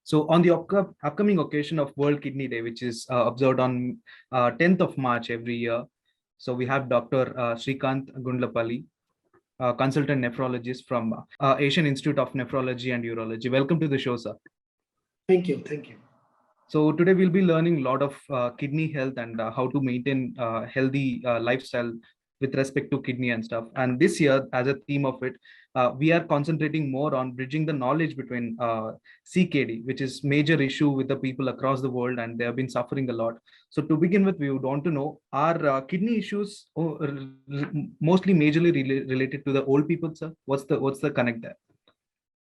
So on the upcoming occasion of World Kidney Day, which is observed on 10th of March every year, so we have Dr. Srikanth Gundlapalli, consultant nephrologist from Asian Institute of Nephrology and Urology. Welcome to the show, sir. Thank you. Thank you. So today we'll be learning a lot of kidney health and how to maintain healthy lifestyle with respect to kidney and stuff. And this year, as a theme of it, we are concentrating more on bridging the knowledge between CKD, which is major issue with the people across the world, and they have been suffering a lot. So to begin with, we would want to know, are kidney issues mostly majorly related to the old people, sir? What's the connect there?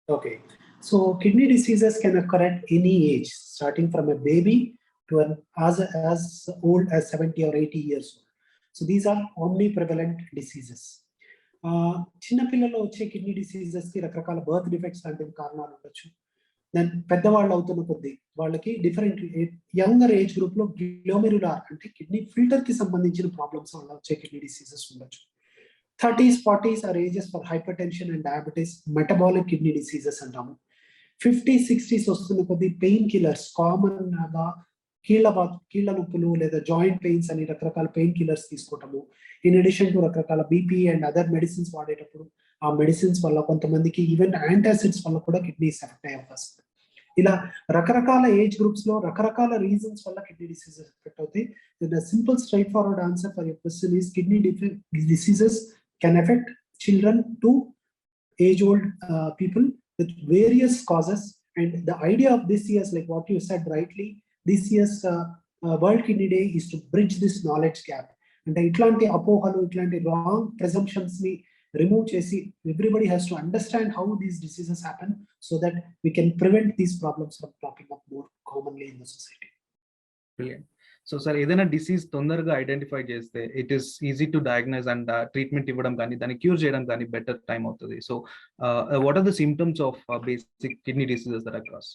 Okay. So kidney diseases can occur at any age, starting from a baby to as old as 70 or 80 years old. So these are omniprevalent diseases. చిన్న పిల్లల్లో వచ్చే kidney diseases కి రకరకాల birth defects లాంటి కారణాలు ఉండొచ్చు. Then పెద్దవాళ్ళు అవుతున్న కొద్దీ వాళ్ళకి డిఫరెంట్ యంగర్ ఏజ్ గ్రూప్ లో గ్లోమెరులార్ అంటే కిడ్నీ ఫిల్టర్ కి సంబంధించిన ప్రాబ్లమ్స్ వల్ల వచ్చే కిడ్నీ డిసీజెస్ ఉండొచ్చు. 30s, 40s are ages for hypertension and diabetes, metabolic kidney diseases అంటాము. 50s, 60s వస్తున్న కొద్ది పెయిన్ కిల్లర్స్ కామన్ గా కీళ్ళ నొప్పులు లేదా జాయింట్ పెయిన్స్ అని రకరకాల పెయిన్ కిల్లర్స్ తీసుకోవటము. ఇన్ అడిషన్ టు రకరకాల బీపీ అండ్ అదర్ మెడిసిన్స్ వాడేటప్పుడు ఆ మెడిసిన్స్ వల్ల కొంతమందికి ఈవెన్ యాంటాసిడ్స్ వల్ల కూడా కిడ్నీస్ ఎఫెక్ట్ అయ్యే అవకాశం. ఇలా రకరకాల ఏజ్ గ్రూప్స్ లో రకరకాల రీజన్స్ వల్ల కిడ్నీ డిసీజెస్ ఎఫెక్ట్ అవుతాయి. Simple straight forward answer for your question is kidney diseases can affect children to age-old people with various causes. And the idea of this year's, like what you said rightly, this year's World Kidney Day is to bridge this knowledge gap. And itlanti apohalu, itlanti wrong presumptions ni remove chesi. Everybody has to understand how these diseases happen so that we can prevent these problems from cropping up more commonly in the society. Brilliant. So sir ఏదైనా disease తొందరగా identify చేస్తే it is easy to diagnose and treatment ఇవ్వడం కానీ దాన్ని cure చేయడం కానీ better time అవుతుంది. So what are the symptoms of basic kidney diseases that across?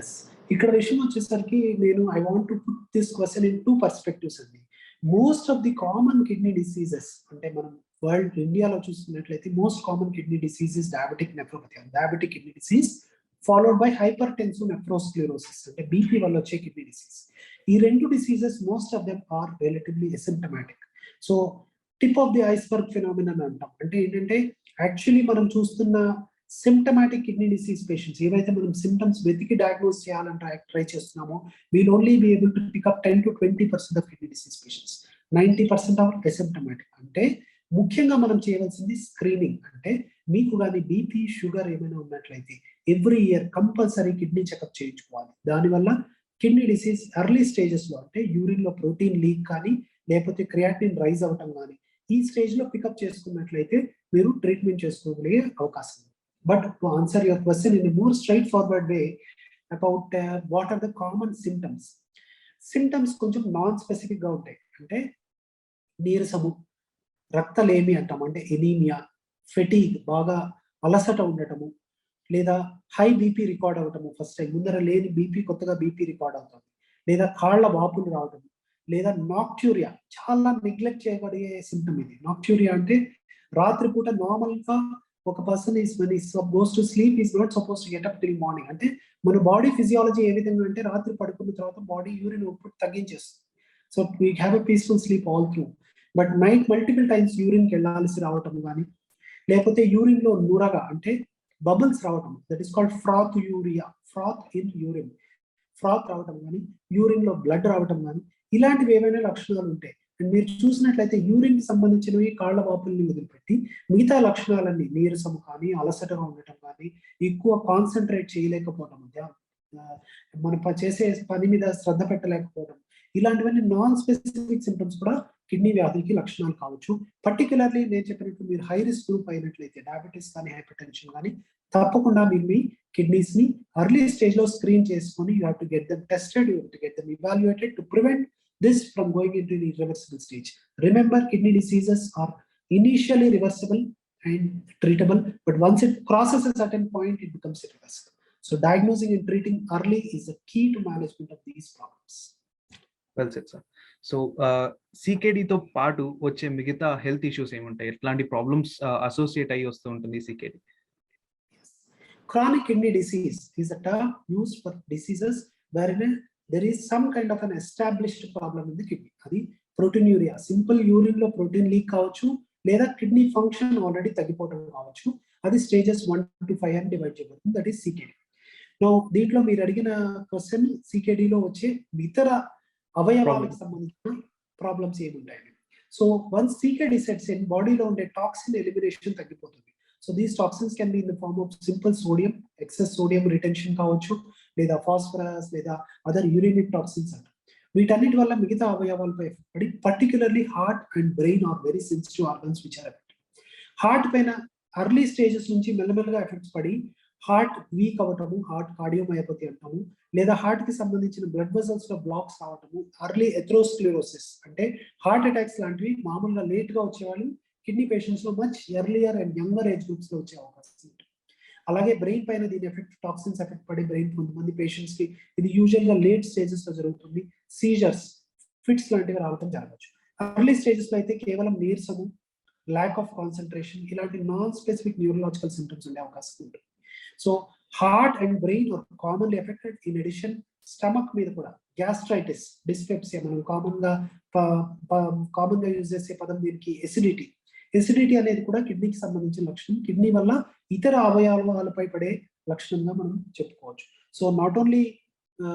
Yes, ఇక్కడ విషయం వచ్చేసరికి నేను I want to put this question in two perspectives అండి. Most of the common kidney diseases అంటే మనం వరల్డ్ ఇండియాలో చూస్తున్నట్లయితే most common kidney disease is diabetic nephropathy, diabetic kidney disease followed by hypertensive nephrosclerosis అంటే BP వల్ల వచ్చే kidney disease. ఈ రెండు diseases most of them are relatively asymptomatic. So tip of the iceberg phenomenon అంటాం. అంటే ఏంటంటే actually మనం చూస్తున్న సిమ్టమాటిక్ కిడ్నీ డిసీజ్ పేషెంట్స్ ఏవైతే మనం సిమ్టమ్స్ వెతికి డయాగ్నోస్ చేయాలని ట్రై చేస్తున్నామో we'll only be able to pick up 10 to 20% of kidney disease patients. 90% are asymptomatic. అంటే ముఖ్యంగా మనం చేయవలసింది స్క్రీనింగ్. అంటే మీకు కానీ బీపీ షుగర్ ఏమైనా ఉన్నట్లయితే every year compulsory kidney checkup చేయించుకోవాలి. దానివల్ల కిడ్నీ డిసీజ్ ఎర్లీ స్టేజెస్ లో అంటే యూరిన్ లో ప్రోటీన్ లీక్ కానీ లేకపోతే క్రియాటిన్ రైజ్ అవటం కానీ ఈ స్టేజ్ లో పికప్ చేసుకున్నట్లయితే మీరు ట్రీట్మెంట్ చేసుకోగలిగే అవకాశం ఉంది. But to answer your question in more straightforward way about what are the common symptoms. Symptoms కొంచెం నాన్ స్పెసిఫిక్ గా ఉంటాయి. అంటే నీరసము, రక్తలేమి అంటాం అంటే ఎనీమియా, ఫెటీగ్ బాగా అలసట ఉండటము, లేదా హై బీపీ రికార్డ్ అవటము, ఫస్ట్ టైం ముందర లేని బీపీ కొత్తగా బీపీ రికార్డ్ అవుతుంది, లేదా కాళ్ళ వాపులు రావటము, లేదా నాక్ట్యూరియా చాలా నెగ్లెక్ట్ చేయబడే సిమ్టమ్ ఇది. నాక్ట్యూరియా అంటే రాత్రిపూట నార్మల్ గా ఒక person goes to sleep is not suppose to get up till morning. అంటే మన బాడీ ఫిజియాలజీ ఏ విధంగా అంటే రాత్రి పడుకున్న తర్వాత బాడీ యూరిన్ అవుట్పుట్ తగ్గించేస్తుంది. So we have a peaceful sleep all through. But night multiple times యూరిన్కి వెళ్ళాల్సి రావటం కానీ లేకపోతే యూరిన్ లో నురగా అంటే బబుల్స్ రావటం, that is called froth urea, froth in urine, froth రావటం కానీ యూరిన్ లో బ్లడ్ రావటం కానీ ఇలాంటివి ఏవైనా లక్షణాలు ఉంటాయి. అండ్ మీరు చూసినట్లయితే యూరిన్ కి సంబంధించినవి కాళ్ళ వాపుల్ని వదిలిపెట్టి మిగతా లక్షణాలన్నీ నీరసము కానీ అలసటగా ఉండటం కానీ ఎక్కువ కాన్సన్ట్రేట్ చేయలేకపోవడం, మన చేసే పని మీద శ్రద్ధ పెట్టలేకపోవడం ఇలాంటివన్నీ నాన్ స్పెసిఫిక్ సిమ్టమ్స్ కూడా కిడ్నీ వ్యాధికి లక్షణాలు కావచ్చు. పర్టికులర్లీ నేను చెప్పినట్టు మీరు హై రిస్క్ గ్రూప్ అయినట్లయితే డయాబెటీస్ కానీ హైపర్ టెన్షన్ కానీ తప్పకుండా మీరు మీ కిడ్నీస్ ని ఎర్లీ స్టేజ్ లో స్క్రీన్ చేసుకొని you have to get them tested, you have to get them evaluated to prevent this from going into the irreversible stage. Remember, kidney diseases are initially reversible and treatable, but once it crosses a certain point it becomes irreversible. So diagnosing and treating early is the key to management of these problems. Well said sir. So సికేడితో పాటు వచ్చే మిగతా health issues ఏముంటాయి? ఎట్లాంటి problems associate అయ్యి వస్తూ ఉంటుంది CKD? Chronic kidney disease is a term used for diseases wherein there is some kind of an established problem in the kidney. Adi proteinuria, simple urine lo protein leak kavachu, leda kidney function already తగ్గిపోవడం కావచ్చు. అది stages 1 to 5 అని divide చేయబడుతుంది. That is CKD. Now దీంట్లో మీరు అడిగిన question CKD లో వచ్చే ఇతర అవయవాలకు సంబంధించిన ప్రాబ్లమ్స్ ఏముంటాయి. So once CKD sets in, బాడీలో ఉండే టాక్సిన్ ఎలిమినేషన్ తగ్గిపోతుంది. So these toxins can be in the form of simple sodium, excess sodium retention కావచ్చు, లేదా phosphorus, లేదా other uremic toxins అంట. వీటన్నిటి వల్ల మిగతా అవయవాలపై ఎఫెక్ట్ పడి, particularly heart and brain are very sensitive organs which are affected. Heart పైన అర్లీ స్టేజెస్ నుంచి మెల్లమెల్లగా ఎఫెక్ట్స్ పడి హార్ట్ వీక్ అవ్వటము, హార్ట్ కార్డియోమయోపతి అంటాము, లేదా హార్ట్ కి సంబంధించిన బ్లడ్ వెసల్స్ లో బ్లాక్స్ రావటము, అర్లీ ఎథ్రోస్క్లెరోసిస్ అంటే హార్ట్ అటాక్స్ లాంటివి మామూలుగా లేట్ గా వచ్చేవాళ్ళు కిడ్నీ పేషెంట్స్ లో much earlier and younger age groups లో వచ్చే అవకాశం ఉంటుంది. అలాగే బ్రెయిన్ పైన దీని ఎఫెక్ట్, టాక్సిన్స్ ఎఫెక్ట్ పడి బ్రెయిన్ కొంతమంది పేషెంట్స్ కి ఇది యూజువల్ గా లేట్ స్టేజెస్ లో జరుగుతుంది. సీజర్స్, ఫిట్స్ లాంటివి రావడం జరగవచ్చు. అర్లీ స్టేజెస్ లో అయితే కేవలం నీరసము, ల్యాక్ ఆఫ్ కాన్సన్ట్రేషన్, ఇలాంటి నాన్ స్పెసిఫిక్ న్యూరలాజికల్ సింటమ్స్ ఉండే అవకాశం ఉంటుంది. So heart and brain are commonly affected. In addition stomach మీద కూడా గ్యాస్ట్రైటిస్, డిస్పెప్సియా, మనం కామన్ గా యూజ్ చేసే పదం దీనికి ఎసిడిటీ. ఎసిడిటీ అనేది కూడా కిడ్నీకి సంబంధించిన లక్షణం. కిడ్నీ వల్ల ఇతర అవయవాలపై పడే లక్షణంగా మనం చెప్పుకోవచ్చు. So not only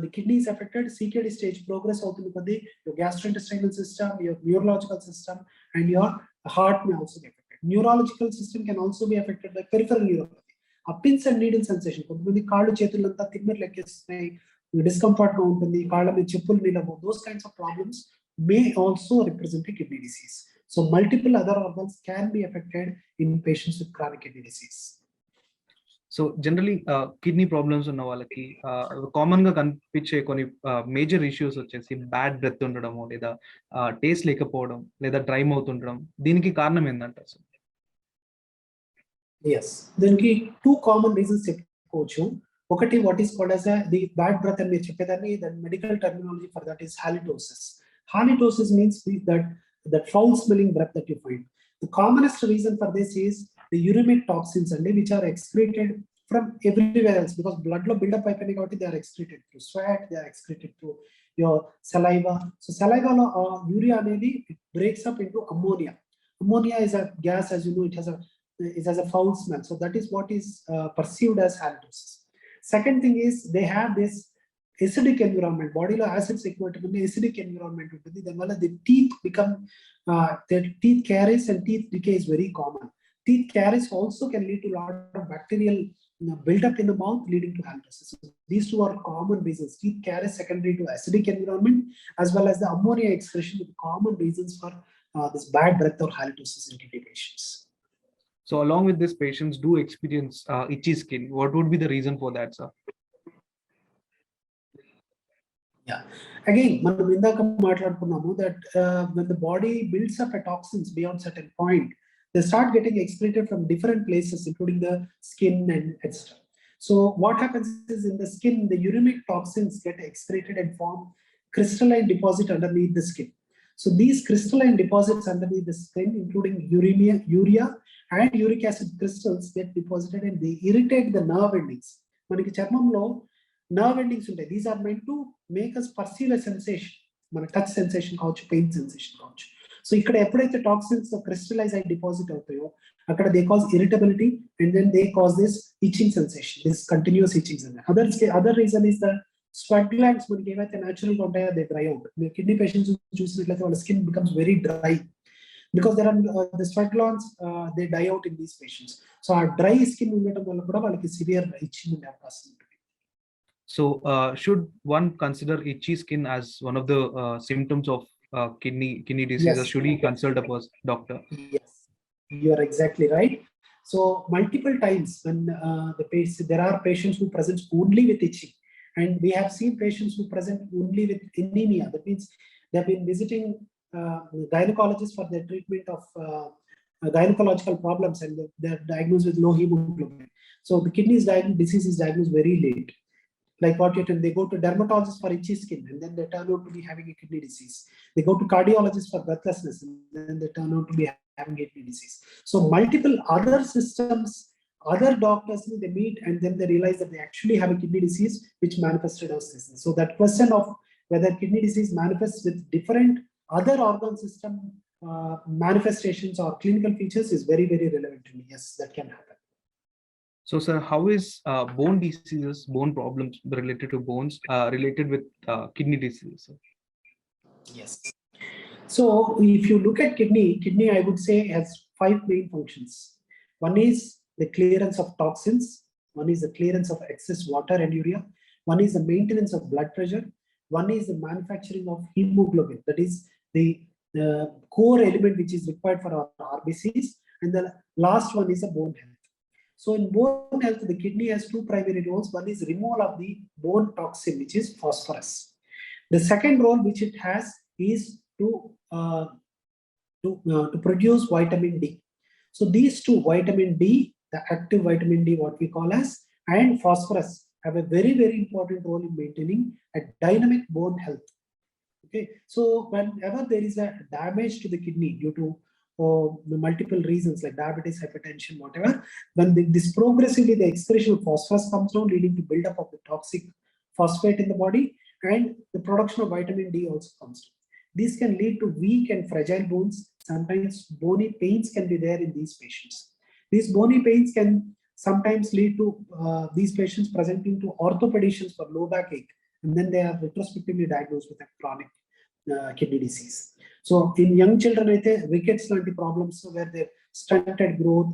the kidney is affected, CKD stage progress అవుతుంది కొద్దీ your gastrointestinal system, your neurological system and your heart may also be affected. Neurological system can also be affected by peripheral neuropathy. ఆ pins and needle sensation, కొంతమంది కాళ్ళు చేతులంతా తిమ్మిరి లెక్కేస్తున్నాయి, discomfort గా ఉంటుంది, కాళ్ళ మీద చెప్పులు నిలవు, those kinds of problems may also represent kidney disease. So multiple other organs can be affected in patients with chronic kidney disease. So generally kidney problems ఉన్న వాళ్ళకి కామన్ గా కనిపించే కొన్ని మేజర్ ఇష్యూస్ వచ్చేసి బ్యాడ్ బ్రెత్ ఉండడము, లేదా taste లేకపోవడం, లేదా డ్రై మౌత్ ఉండడం. దీనికి కారణం ఏంటంటారు సార్? Yes, దీనికి టూ కామన్ రీజన్స్ చెప్పుకోవచ్చు. ఒకటి what is called as the bad breath అని మీరు చెప్పేదాన్ని, that medical terminology for that is halitosis. Halitosis means that foul smelling breath that you find. The commonest reason for this is the uremic toxins and which are excreted from everywhere else, because blood lo build up అయిపోయినాయి కాబట్టి they are excreted through sweat, they are excreted through your saliva. So saliva lo urea అనేది it breaks up into ammonia. Ammonia is a gas, as you know, it has a foul smell. So that is what is perceived as halitosis. Second thing is they have this acidic environment, body lo acids ఎక్కువ ఉంటుంది, acidic environment ఉంటుంది. దానివల్ల the teeth become their teeth caries and teeth decay is very common. Teeth caries also can lead to a lot of bacterial build up in the mouth, leading to halitosis. So these two are common reasons. Teeth caries secondary to acidic environment, as well as the ammonia excretion, are common reasons for this bad breath or halitosis in kidney patients. So along with this, patients do experience itchy skin. What would be the reason for that, sir? Yeah, again మనం ఇందాక మాట్లాడుకున్నాము that when the body builds up a toxins beyond certain point, they start getting excreted from different places including the skin and etc. So what happens is in the skin, the uremic toxins get excreted and form crystalline deposit underneath the skin. So these crystalline deposits underneath the skin, including urea and uric acid crystals, get deposited and they irritate the nerve endings. మనకి చర్మంలో nerve endings ఉంటాయి. These are meant to make us perceive a sensation, మన touch sensation కావచ్చు, pain sensation కావచ్చు. So ఇక్కడ ఎప్పుడైతే toxins crystallize అయి deposit అవుతాయో అక్కడ they cause irritability and then they cause this itching sensation, this continuous itching sensation. Other reason is the sweat glands మనకి ఏవైతే న్యాచురల్ గా ఉంటాయో దే డ్రై అవుట్. మీరు కిడ్నీ పేషెంట్స్ చూసినట్లయితే వాళ్ళ skin becomes very dry because there are the sweat glands they die out in these patients. So ఆ dry skin ఉండటం వల్ల కూడా వాళ్ళకి సివియర్ ఇచ్చింగ్ ఉండే అవకాశం ఉంటుంది. So should one consider itchy skin as one of the symptoms of kidney disease? Yes. Should he consult a doctor? Yes, you are exactly right. So multiple times when there are patients who present only with itching, and we have seen patients who present only with anemia. That means they have been visiting gynecologists for their treatment of gynecological problems, and they're diagnosed with low hemoglobin. So the kidney disease is diagnosed very late. Like what you tell, they go to dermatologist for itchy skin and then they turn out to be having a kidney disease. They go to cardiologist for breathlessness and then they turn out to be having a kidney disease. So multiple other systems other doctors they meet and then they realize that they actually have a kidney disease which manifested as this. So that question of whether kidney disease manifests with different other organ system manifestations or clinical features is very, very relevant to me. Yes, that can happen. So, sir, how is bone diseases, bone problems related to bones related with kidney diseases? Yes. So if you look at kidney I would say has 5 main functions. One is the clearance of toxins, one is the clearance of excess water and urea, one is the maintenance of blood pressure, one is the manufacturing of hemoglobin, that is the core element which is required for our RBCs, and the last one is the bone health. So in bone health, the kidney has 2 primary roles. One is removal of the bone toxin, which is phosphorus. The second role which it has is to produce vitamin D. So these 2, vitamin D, the active vitamin D, what we call as, and phosphorus, have a very, very important role in maintaining a dynamic bone health. Okay, so whenever there is a damage to the kidney due to the multiple reasons like diabetes, hypertension, whatever, when this progressively the excretion of phosphorus comes down, leading to buildup of the toxic phosphate in the body, and the production of vitamin D also comes down. These can lead to weak and fragile bones. Sometimes bony pains can be there in these patients. These bony pains can sometimes lead to these patients presenting to orthopedicians for low back ache, and then they are retrospectively diagnosed with a chronic kidney disease. So in young children, rickets lanti problems where they stunted growth,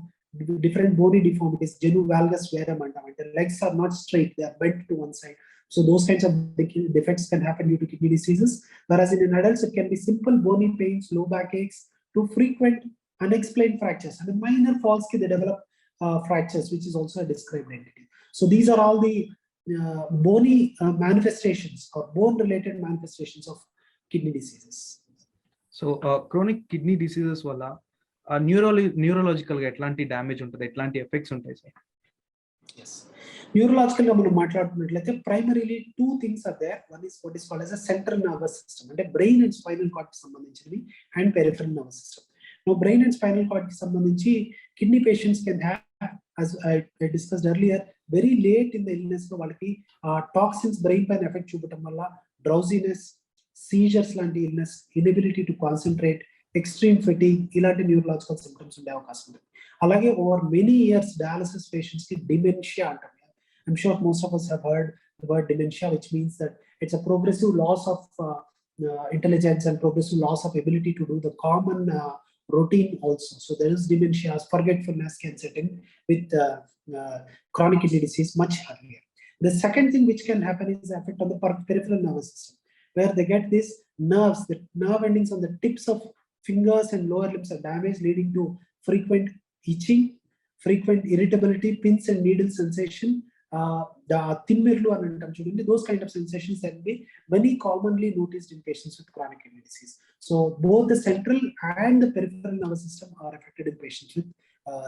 different bony deformities, genu valgus verum, and the legs are not straight, they are bent to one side. So those kinds of defects can happen due to kidney diseases. Whereas in adults, it can be simple bony pains, low back aches, to frequent unexplained fractures. And in minor falls, they develop fractures, which is also a described entity. So these are all the bony manifestations or bone-related manifestations of kidney diseases. So chronic kidney diseases valla neurological ga etlanti damage untadi, etlanti effects untayi sir? Yes, neurological ga manam maatladukunnatlaithe primarily 2 things are there. One is what is called as a central nervous system, ante brain and spinal cord ki sambandhinchinavi, and peripheral nervous system. Now brain and spinal cord ki sambandhinchi kidney patients can have, as I discussed earlier, very late in the illness lo valaki toxins brain pain effect chupatam valla drowsiness, seizures lanti illness, inability to concentrate, extreme fatigue, ilanti neurological symptoms unde avakasam undi. Alage over many years dialysis patients ki dementia antam. I'm sure most of us have heard the word dementia, which means that it's a progressive loss of intelligence and progressive loss of ability to do the common routine also. So there is dementia, forgetfulness can set in with chronic kidney disease much earlier. The second thing which can happen is effect on the peripheral nervous system, where they get these nerves, the nerve endings on the tips of fingers and lower limbs are damaged, leading to frequent itching, frequent irritability, pins and needle sensation, the timmirlu and antam chudandi, those kind of sensations can be very commonly noticed in patients with chronic kidney disease. So both the central and the peripheral nervous system are affected in patients with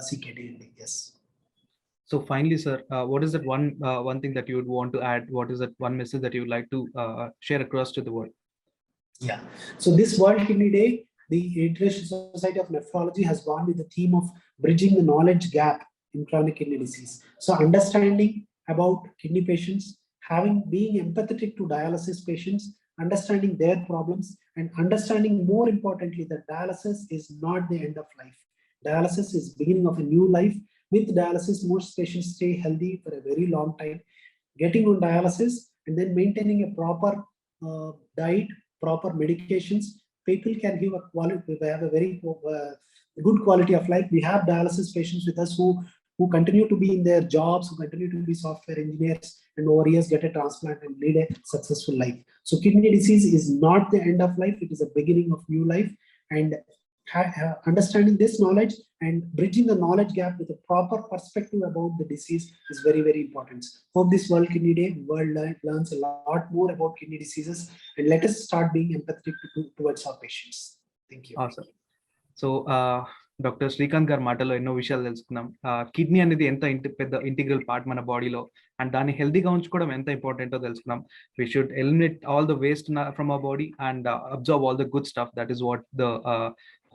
CKD. Yes. So finally, sir, what is that one thing that you would want to add? What is that one message that you would like to share across to the world? Yeah. So this World Kidney Day, the International Society of Nephrology has gone with the theme of bridging the knowledge gap in chronic kidney disease. So understanding about kidney patients, being empathetic to dialysis patients, understanding their problems, and understanding more importantly that dialysis is not the end of life. Dialysis is beginning of a new life. With dialysis, most patients stay healthy for a very long time. Getting on dialysis and then maintaining a proper diet, proper medications, people can have a quality, have a very good quality of life. We have dialysis patients with us who continue to be in their jobs, who continue to be software engineers, and over years get a transplant and lead a successful life. So kidney disease is not the end of life, it is a beginning of new life. And understanding this knowledge and bridging the knowledge gap with a proper perspective about the disease is very, very important. Hope this World Kidney Day, world learns a lot more about kidney diseases, and let us start being empathetic towards our patients. Thank you. Awesome. So doctor Srikanth గారి మాటలో ఎన్నో విషయాలు తెలుసుకున్నాం. Kidney అనేది ఎంత పెద్ద integral part మన బాడీలో, అండ్ దాన్ని హెల్తీగా ఉంచుకోవడం ఎంత ఇంపార్టెంటో తెలుసుకున్నాం. We should eliminate all the waste from our body and observe all the good stuff. That is what the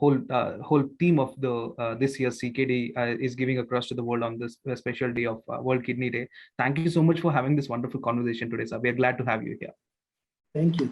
whole team of the this year's CKD is giving across to the world on this special day of World Kidney Day. Thank you so much for having this wonderful conversation today, sir. We are glad to have you here. Thank you.